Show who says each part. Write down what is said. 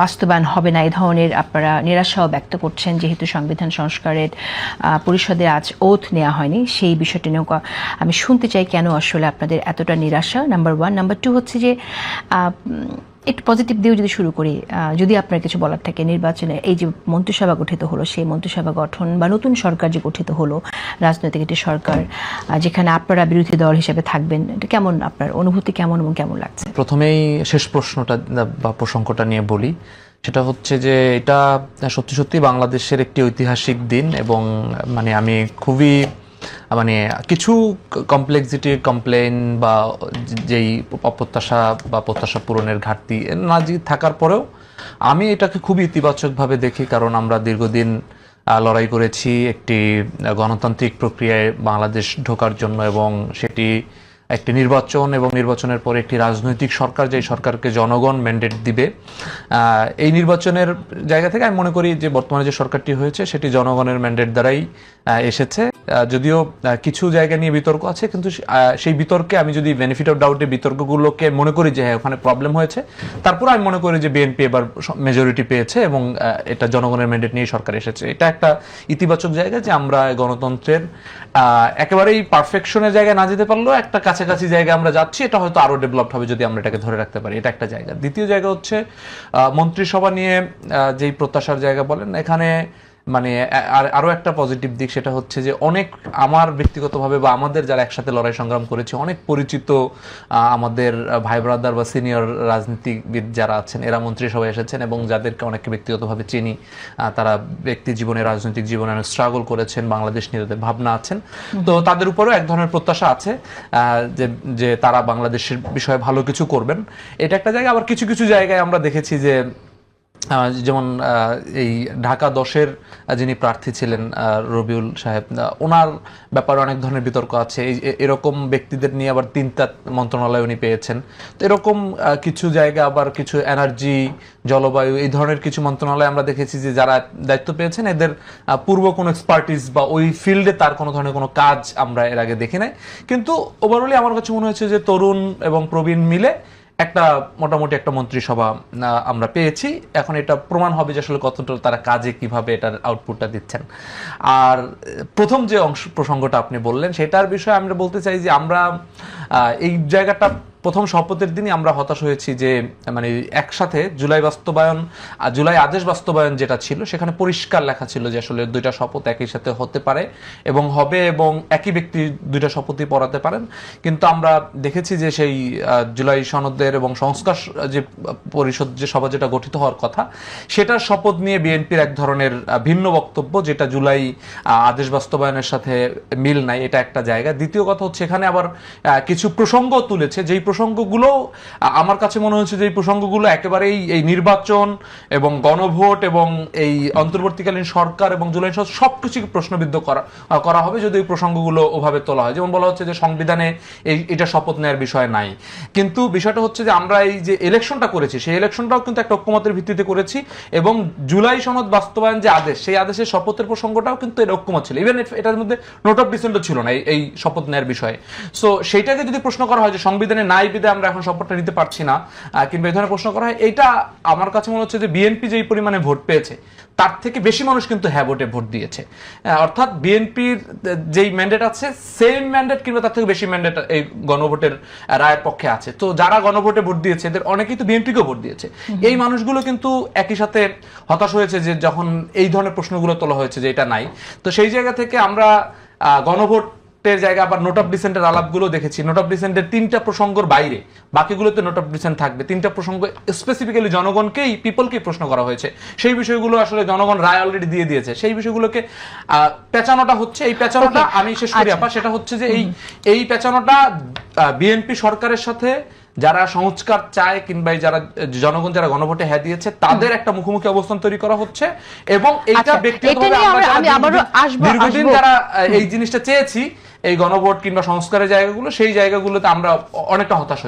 Speaker 1: বাস্তবায়ন হবে না এই ধরনের আপনারা নিরাশাও ব্যক্ত করছেন, যেহেতু সংবিধান সংস্কারের পরিষদে আজ ওথ নেওয়া হয়নি। সেই বিষয়টি নিয়েও আমি শুনতে চাই কেন আসলে আপনাদের এতটা নিরাশা, নাম্বার 1। নাম্বার 2 হচ্ছে যে একটু পজিটিভ দিয়েও যদি শুরু করি, যদি আপনার কিছু বলার থাকে নির্বাচনে এই যে মন্ত্রিসভা গঠিত হলো, সেই মন্ত্রিসভা গঠন বা নতুন সরকার যে গঠিত হলো, রাজনৈতিক একটি সরকার যেখানে আপনারা বিরোধী দল হিসেবে থাকবেন, এটা কেমন, আপনার অনুভূতি কেমন এবং কেমন লাগছে?
Speaker 2: প্রথমেই শেষ প্রশ্নটা বা প্রসঙ্গটা নিয়ে বলি, সেটা হচ্ছে যে এটা সত্যি সত্যি বাংলাদেশের একটি ঐতিহাসিক দিন এবং মানে আমি খুবই কিছু কমপ্লেক্সিটি কমপ্লেন বা যেই অপ্রত্যাশা বা প্রত্যাশা পূরণের ঘাটতি না থাকার পরেও আমি এটাকে খুবই ইতিবাচকভাবে দেখি, কারণ আমরা দীর্ঘদিন লড়াই করেছি একটি গণতান্ত্রিক প্রক্রিয়ায় বাংলাদেশ ঢোকার জন্য এবং সেটি একটি নির্বাচন এবং নির্বাচনের পরে একটি রাজনৈতিক সরকার, যেই সরকারকে জনগণ ম্যান্ডেট দিবে। এই নির্বাচনের জায়গা থেকে আমি মনে করি যে বর্তমানে যে সরকারটি হয়েছে সেটি জনগণের ম্যান্ডেট দ্বারাই এসেছে। যদিও কিছু জায়গা নিয়ে বিতর্ক আছে, কিন্তু সেই বিতর্কে আমি যদি বেনিফিট অফ ডাউটের বিতর্কগুলোকে মনে করি যে হ্যাঁ ওখানে প্রবলেম হয়েছে, তারপর আমি মনে করি যে বিএনপি এবার মেজরিটি পেয়েছে এবং এটা জনগণের ম্যান্ডেট নিয়ে সরকার এসেছে। এটা একটা ইতিবাচক জায়গা যে আমরা গণতন্ত্রের একেবারেই পারফেকশনের জায়গায় না যেতে পারলেও একটা কাছাকাছি জায়গায় আমরা যাচ্ছি। এটা হয়তো আরো ডেভেলপড হবে যদি আমরা এটাকে ধরে রাখতে পারি। এটা একটা জায়গা। দ্বিতীয় জায়গা হচ্ছে মন্ত্রিসভা নিয়ে যেই প্রত্যাশার জায়গা বলেন, এখানে আরো একটা পজিটিভ দিক, সেটা হচ্ছে যে অনেক আমার ব্যক্তিগতভাবে বা আমাদের যারা একসাথে লড়াই সংগ্রাম করেছে অনেক পরিচিত আমাদের ভাই ব্রাদার বা সিনিয়র রাজনীতিবিদ যারা আছেন এরা মন্ত্রিসভায় এসেছেন এবং যাদেরকে অনেককে ব্যক্তিগতভাবে চিনি, তারা ব্যক্তি জীবনে রাজনৈতিক জীবনে অনেক স্ট্রাগল করেছেন, বাংলাদেশ নিয়ে তাদের ভাবনা আছেন। তো তাদের উপরেও এক ধরনের প্রত্যাশা আছে যে তারা বাংলাদেশের বিষয়ে ভালো কিছু করবেন। এটা একটা জায়গা। আবার কিছু কিছু জায়গায় আমরা দেখেছি যে যেমন এই ঢাকা 10-এর যিনি প্রার্থী ছিলেন রবিউল সাহেব, ওনার ব্যাপারে অনেক ধরনের বিতর্ক আছে। এরকম ব্যক্তিদের নিয়ে আবার 3টা মন্ত্রণালয় উনি পেয়েছেন। তো এরকম কিছু জায়গা, আবার কিছু এনার্জি, জলবায়ু, এই ধরনের কিছু মন্ত্রণালয় আমরা দেখেছি যে যারা দায়িত্ব পেয়েছেন এদের পূর্ব কোনো এক্সপার্টিস বা ওই ফিল্ডে তার কোনো ধরনের কোনো কাজ আমরা এর আগে দেখি নাই। কিন্তু ওভারঅলি আমার কাছে মনে হয়েছে যে তরুণ এবং প্রবীণ মিলে একটা মোটামুটি একটা মন্ত্রিসভা আমরা পেয়েছি। এখন এটা প্রমাণ হবে যে আসলে কতটা তারা কাজে কিভাবে এটার আউটপুটটা দিচ্ছেন। আর প্রথম যে প্রসঙ্গটা আপনি বললেন সেটার বিষয়ে আমরা বলতে চাই যে আমরা এই জায়গাটা প্রথম শপথের দিনই আমরা হতাশ হয়েছি যে একসাথে জুলাই আদেশ বাস্তবায়ন যেটা ছিল সেখানে পরিষ্কার লেখা ছিল যে আসলে 2টা শপথ একই সাথে হতে পারে এবং হবে এবং একই ব্যক্তি 2টা শপথই পড়াতে পারেন। কিন্তু আমরা দেখেছি যে সেই জুলাই সনদের এবং সংস্কার যে পরিষদ যে সভা যেটা গঠিত হওয়ার কথা সেটার শপথ নিয়ে বিএনপির এক ধরনের ভিন্ন বক্তব্য, যেটা জুলাই আদেশ বাস্তবায়নের সাথে মিল নাই। এটা একটা জায়গা। দ্বিতীয় কথা হচ্ছে এখানে আবার কিছু প্রসঙ্গ তুলেছে, যেই প্রসঙ্গগুলো আমার কাছে মনে হচ্ছে যে এই প্রসঙ্গগুলো একেবারেই এই নির্বাচন এবং গণভোট এবং এই অন্তর্বর্তীকালীন সরকার এবং জুলাই সনদ সবকিছুকে প্রশ্নবিদ্ধ করা হবে যদি এই প্রসঙ্গগুলো ওভাবে তোলা হয়। যেমন বলা হচ্ছে যে সংবিধানে এটা শপথ নেওয়ার বিষয় নাই, কিন্তু বিষয়টা হচ্ছে যে আমরা এই যে ইলেকশনটা করেছি সেই ইলেকশনটাও কিন্তু একটা ঐক্যমতের ভিত্তিতে করেছি এবং জুলাই সনদ বাস্তবায়ন যে আদেশ সেই আদেশের শপথের প্রসঙ্গটাও কিন্তু এর ঐক্যমত ছিল। ইভেন এটার মধ্যে নোট অফ ডিসেন্টও ছিল না এই শপথ নেওয়ার বিষয়ে। সো সেইটাকে যদি প্রশ্ন করা হয় যে সংবিধানে নাই বিধে আমরা এখন শপথটা নিতে পারছি না, কিংবা এই ধরনের প্রশ্ন করা হয়, এটা আমার কাছে মনে হচ্ছে যে বিএনপি যেই পরিমাণে ভোট পেয়েছে তার থেকে বেশি মানুষ কিন্তু হ্যাঁ ভোটে ভোট দিয়েছে। অর্থাৎ বিএনপির যেই ম্যান্ডেট আছে সেম ম্যান্ডেট কিংবা তার থেকে বেশি ম্যান্ডেট এই গণভোটের রায়ের পক্ষে আছে। তো যারা গণভোটে ভোট দিয়েছে এদের অনেকেই তো বিএনপিকেও ভোট দিয়েছে। এই মানুষগুলো কিন্তু একই সাথে হতাশ হয়েছে যে যখন এই ধরনের প্রশ্নগুলো তোলা হয়েছে যে এটা নাই। তো সেই জায়গা থেকে আমরা গণভোট জায়গা আবার নোট অফ ডিসেন্টের আলাপগুলো দেখেছি। নোট অফ ডিসেন্টের 3টা প্রসঙ্গের বাইরে বাকিগুলোতে নোট অফ ডিসেন্ট থাকবে। 3টা প্রসঙ্গ স্পেসিফিক্যালি জনগণকেই পিপলকেই প্রশ্ন করা হয়েছে। সেই বিষয়গুলো আসলে জনগণ রায় অলরেডি দিয়ে দিয়েছে। সেই বিষয়গুলোকে পেঁচানোটা হচ্ছে, এই পেঁচানোটা আমি শেষ করি আপা, সেটা হচ্ছে যে এই পেঁচানোটা বিএনপি সরকারের সাথে যারা সংস্কার চায় কিংবা যারা জনগণ যারা গণভোটে হ্যাঁ দিয়েছে তাদের একটা মুখোমুখি অবস্থান তৈরি করা হচ্ছে এবং এইটা ব্যক্তিগতভাবে দীর্ঘদিন যারা এই জিনিসটা চেয়েছি এই গণভোট কিংবা সংস্কারের জায়গাগুলো সেই জায়গাগুলোতে আমরা অনেকটা হতাশ হয়েছি।